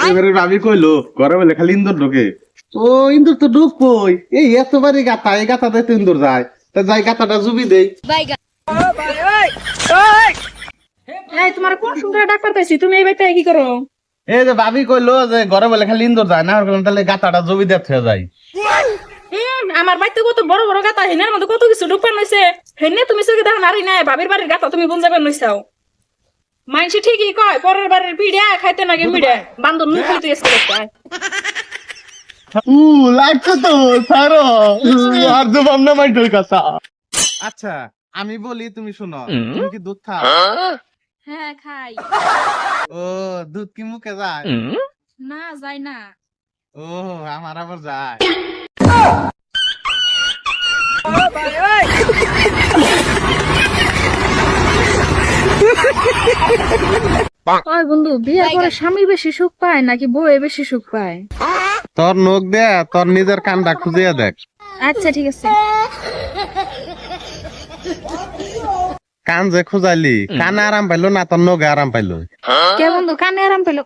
এবারে ভাবি কইলো ঘরে বলে খালি ইন্দুর ঢোকে। ও ইন্দুর তো ঢুকবই, এই এতবারই গাথা, এই গাথাতে তো ইন্দুর যায়, তা যাই গাথাটা জুবি দেই। এই তোমার কোন সুন্দর ডাক্তার পাইছি, তুমি এই বাড়িতে কি করো? এই যে ভাবি কইলো যে ঘরে বলে খালি ইন্দুর যায় না, তাহলে গাথাটা জুবি দেখতে যায়। আমার বাড়িতে কত বড় বড় গাতা, হেনের মধ্যে কত কিছু ঢুকপান হইছে। হেনে তুমি চোখে দেখো নারী নাই, বাবির বাড়ির গাতা তুমি বুঝ যাবেন নইছাও। মাইনসি ঠিকই কয় পরের বাড়ির পিড়া খাইতে নাকি মিড়ে, বান্দর মুখ হইতে এসে দেখতে। লাগছে তো ছাড়ো, আর জবাব না মাই তোর কথা। আচ্ছা আমি বলি তুমি শোনো, তুমি কি দুধ খাও? হ্যাঁ খাই। ও দুধ কি মুখে যায়? না যায় না। ও আমার আবার যায়। ওই বন্ধু, বিয়ের পরে স্বামী বেশি সুখ পায় নাকি বউ বেশি সুখ পায়? তোর নখ দে, তোর নিজের কানটা খুঁজিয়ে দেখ। আচ্ছা ঠিক আছে। কান যে খুঁজাইলি, কানে আরাম পাইলো না তোর নখে আরাম পাইলো? কে বন্ধু কানে আরাম পেলো?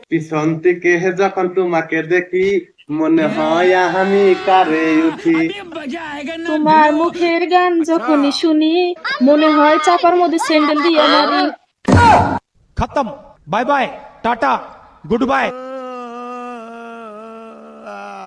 পিছন থেকে যখন তোমাকে দেখি মনে হয় আমি কারে উঠি। তোমার মুখের গান যখনই শুনি মনে হয় চাপার মধ্যে স্যান্ডেল দিয়ে মারি। खत्म bye bye tata good bye.